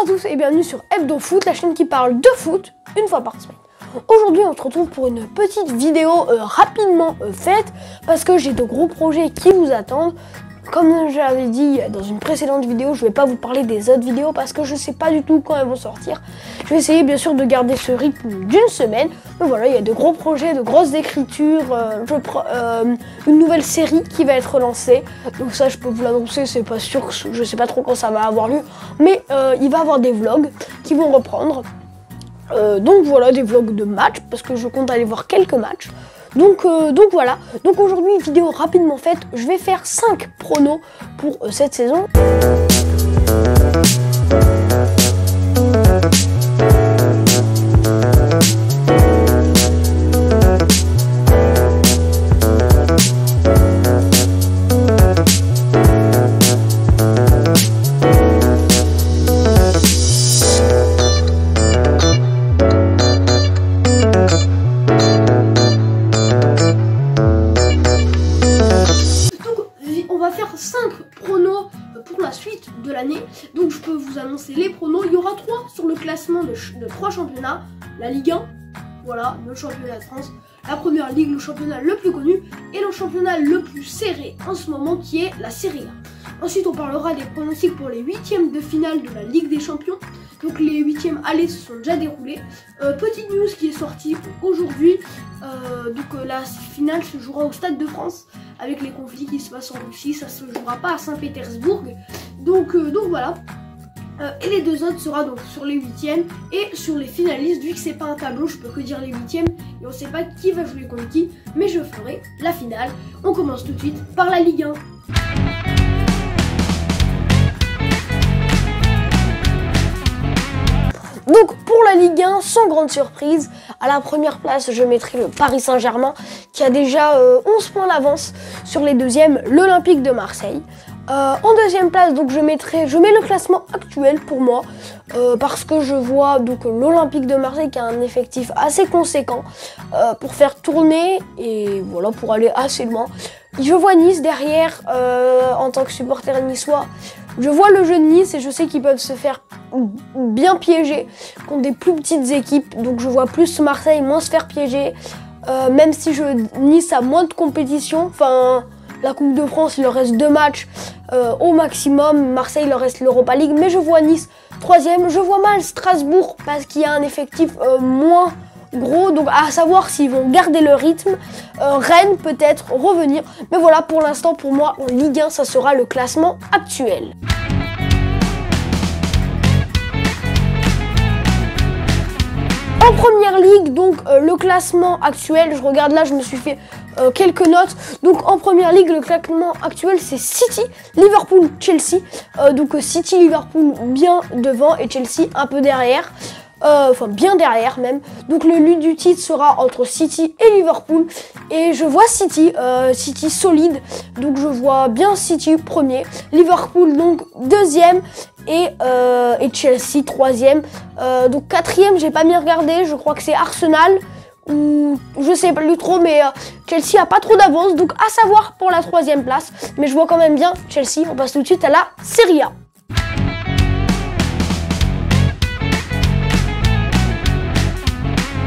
Bonjour à tous et bienvenue sur Hebdo Foot, la chaîne qui parle de foot une fois par semaine. Aujourd'hui on se retrouve pour une petite vidéo rapidement faite parce que j'ai de gros projets qui vous attendent. Comme j'avais dit dans une précédente vidéo, je ne vais pas vous parler des autres vidéos parce que je ne sais pas du tout quand elles vont sortir. Je vais essayer bien sûr de garder ce rythme d'une semaine. Mais voilà, il y a de gros projets, de grosses écritures, une nouvelle série qui va être lancée. Donc ça je peux vous l'annoncer, c'est pas sûr, je ne sais pas trop quand ça va avoir lieu. Mais il va y avoir des vlogs qui vont reprendre. Donc voilà, des vlogs de matchs parce que je compte aller voir quelques matchs. Donc voilà, donc aujourd'hui vidéo rapidement faite, je vais faire 5 pronos pour cette saison. Pour la suite de l'année, donc je peux vous annoncer les pronos. Il y aura 3 sur le classement de 3 championnats: la Ligue 1, voilà, le championnat de France, la Première Ligue, le championnat le plus connu, et le championnat le plus serré en ce moment qui est la Serie A. Ensuite on parlera des pronostics pour les 8e de finale de la Ligue des Champions. Donc les 8e allées se sont déjà déroulées. Petite news qui est sortie aujourd'hui, la finale se jouera au Stade de France. Avec les conflits qui se passent en Russie, ça se jouera pas à Saint-Pétersbourg. Donc voilà. Et les deux autres sera donc sur les 8e et sur les finalistes. Vu que c'est pas un tableau, je peux que dire les 8e et on sait pas qui va jouer contre qui, mais je ferai la finale. On commence tout de suite par la Ligue 1. Donc pour la Ligue 1, sans grande surprise, à la première place, je mettrai le Paris Saint-Germain qui a déjà 11 points d'avance sur les deuxièmes, l'Olympique de Marseille. En deuxième place, donc je mets le classement actuel pour moi parce que je vois donc l'Olympique de Marseille qui a un effectif assez conséquent pour faire tourner et voilà, pour aller assez loin. Je vois Nice derrière en tant que supporter niçois. Je vois le jeu de Nice et je sais qu'ils peuvent se faire bien piéger contre des plus petites équipes. Donc je vois plus Marseille moins se faire piéger. Même si Nice a moins de compétition. Enfin, la Coupe de France, il leur reste 2 matchs au maximum. Marseille, il leur reste l'Europa League. Mais je vois Nice 3e. Je vois mal Strasbourg parce qu'il y a un effectif moins gros, donc à savoir s'ils vont garder le rythme. Rennes peut-être revenir, mais voilà, pour l'instant pour moi en Ligue 1 ça sera le classement actuel. En première ligue, donc le classement actuel, je regarde là, je me suis fait quelques notes. Donc en première ligue, le classement actuel c'est City, Liverpool, Chelsea. Donc City, Liverpool bien devant et Chelsea un peu derrière. Enfin bien derrière même. Donc le lutte du titre sera entre City et Liverpool. Et je vois City solide. Donc je vois bien City premier. Liverpool donc deuxième. Et Chelsea troisième. Donc quatrième, j'ai pas bien regardé. Je crois que c'est Arsenal. Ou je sais plus trop, mais Chelsea a pas trop d'avance. Donc à savoir pour la troisième place. Mais je vois quand même bien Chelsea. On passe tout de suite à la Serie A.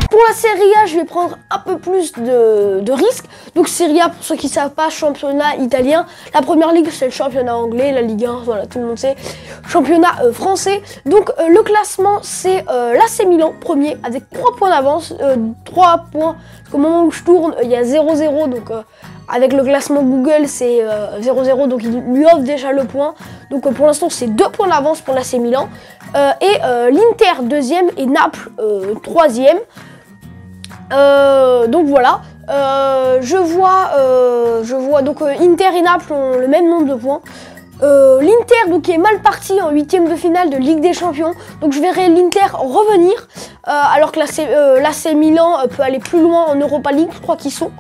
Pour la Serie A, je vais prendre un peu plus de risques. Donc Serie A, pour ceux qui ne savent pas, championnat italien. La première ligue, c'est le championnat anglais. La Ligue 1, voilà, tout le monde sait. Championnat français. Donc le classement, c'est l'AC Milan, premier, avec 3 points d'avance. 3 points, parce qu'au moment où je tourne, il y a 0-0. Donc avec le classement Google, c'est 0-0. Donc il lui offre déjà le point. Donc pour l'instant, c'est 2 points d'avance pour l'AC Milan. Et l'Inter, deuxième, et Naples, troisième. Donc voilà, je vois donc Inter et Naples ont le même nombre de points. L'Inter donc est mal parti en 8e de finale de Ligue des Champions, donc je verrai l'Inter revenir alors que l'AC Milan peut aller plus loin en Europa League, je crois qu'ils sont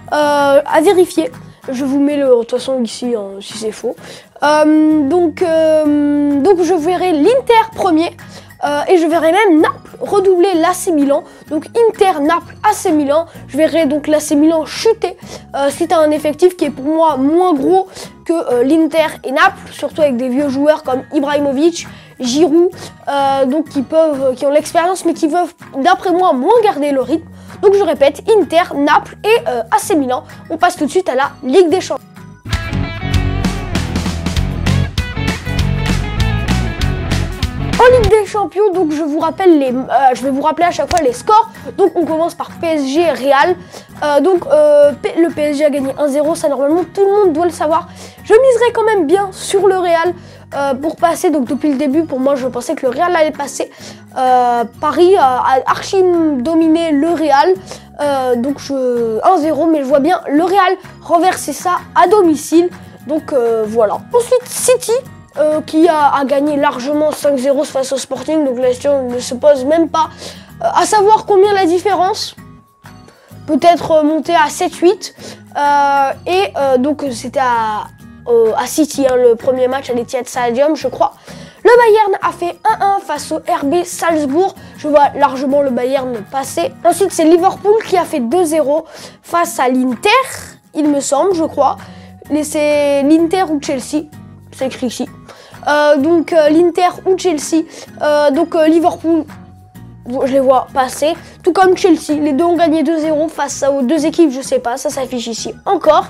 à vérifier. Je vous mets de toute façon ici hein, si c'est faux. Donc je verrai l'Inter premier. Et je verrai même Naples redoubler l'AC Milan. Donc Inter, Naples, AC Milan. Je verrai donc l'AC Milan chuter suite à un effectif qui est pour moi moins gros que l'Inter et Naples. Surtout avec des vieux joueurs comme Ibrahimovic Giroud, donc qui ont l'expérience mais qui peuvent d'après moi moins garder le rythme. Donc je répète, Inter, Naples et AC Milan. On passe tout de suite à la Ligue des Champions. En Ligue des Champions, donc je vous rappelle je vais vous rappeler à chaque fois les scores. Donc on commence par PSG Real. Le PSG a gagné 1-0, ça normalement tout le monde doit le savoir. Je miserai quand même bien sur le Real pour passer. Donc depuis le début, pour moi, je pensais que le Real allait passer. Paris a archi dominé le Real. 1-0, mais je vois bien le Real renverser ça à domicile. Donc voilà. Ensuite, City. Qui a gagné largement 5-0 face au Sporting, donc la question ne se pose même pas à savoir combien la différence, peut-être monter à 7-8, donc c'était à City, hein, le premier match à l'Etihad Stadium je crois. Le Bayern a fait 1-1 face au RB Salzbourg, je vois largement le Bayern passer. Ensuite c'est Liverpool qui a fait 2-0 face à l'Inter, il me semble, je crois. C'est l'Inter ou Chelsea, c'est écrit ici. L'Inter ou Chelsea, Liverpool, je les vois passer, tout comme Chelsea, les deux ont gagné 2-0 face aux deux équipes, je sais pas, ça s'affiche ici encore.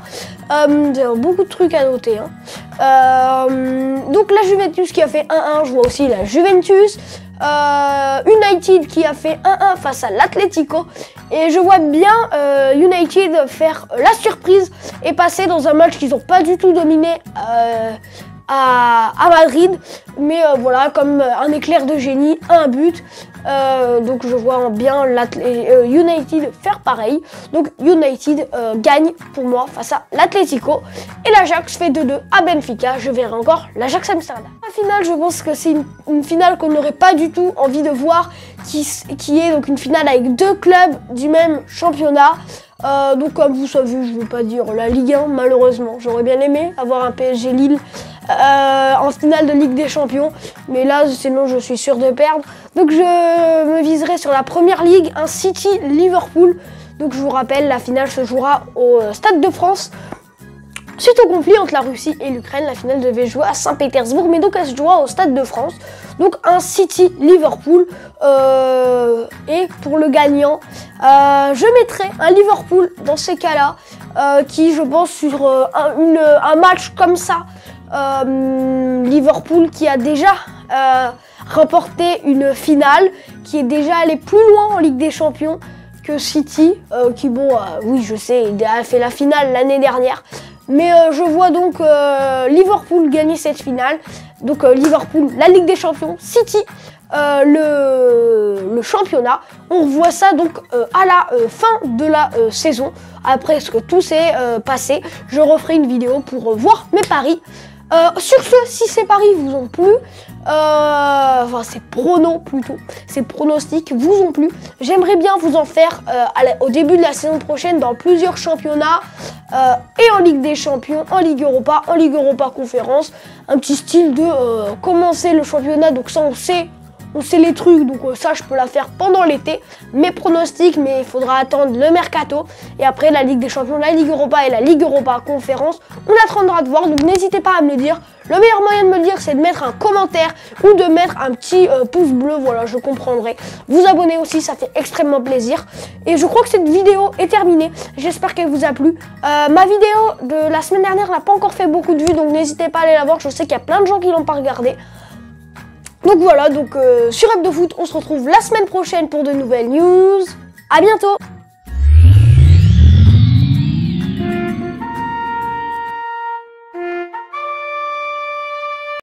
Beaucoup de trucs à noter, hein. Donc la Juventus qui a fait 1-1, je vois aussi la Juventus. United qui a fait 1-1 face à l'Atlético, et je vois bien United faire la surprise et passer dans un match qu'ils n'ont pas du tout dominé à Madrid, mais voilà, comme un éclair de génie, un but. Donc je vois bien United faire pareil. Donc United gagne pour moi face à l'Atlético, et l'Ajax fait 2-2 à Benfica. Je verrai encore l'Ajax Amsterdam. La finale, je pense que c'est une finale qu'on n'aurait pas du tout envie de voir, qui est donc une finale avec deux clubs du même championnat. Donc comme vous savez, je ne veux pas dire la Ligue 1 malheureusement, j'aurais bien aimé avoir un PSG Lille en finale de Ligue des Champions, mais là sinon je suis sûr de perdre. Donc je me viserai sur la première ligue, un City Liverpool. Donc je vous rappelle, la finale se jouera au Stade de France. Suite au conflit entre la Russie et l'Ukraine, la finale devait jouer à Saint-Pétersbourg, mais donc elle se jouera au Stade de France. Donc un City Liverpool, et pour le gagnant, je mettrai un Liverpool dans ces cas-là, qui je pense sur un match comme ça, Liverpool qui a déjà remporté une finale, qui est déjà allé plus loin en Ligue des Champions que City, qui oui je sais, il a fait la finale l'année dernière. Mais je vois donc Liverpool gagner cette finale. Donc Liverpool, la Ligue des Champions, City, le championnat. On revoit ça donc à la fin de la saison. Après ce que tout s'est passé, je referai une vidéo pour voir mes paris. Sur ce, si ces paris vous ont plu, enfin ces pronos plutôt, ces pronostics vous ont plu, j'aimerais bien vous en faire au début de la saison prochaine dans plusieurs championnats, et en Ligue des Champions, en Ligue Europa Conférence, un petit style de commencer le championnat. Donc ça on sait les trucs, donc ça je peux la faire pendant l'été, mes pronostics, mais il faudra attendre le mercato, et après la Ligue des Champions, la Ligue Europa et la Ligue Europa Conférence, on attendra de voir. Donc n'hésitez pas à me le dire. Le meilleur moyen de me le dire, c'est de mettre un commentaire ou de mettre un petit pouce bleu, voilà, je comprendrai. Vous abonner aussi, ça fait extrêmement plaisir. Et je crois que cette vidéo est terminée, j'espère qu'elle vous a plu. Ma vidéo de la semaine dernière n'a pas encore fait beaucoup de vues, donc n'hésitez pas à aller la voir, je sais qu'il y a plein de gens qui l'ont pas regardé. Donc voilà, sur Up de Foot, on se retrouve la semaine prochaine pour de nouvelles news. À bientôt!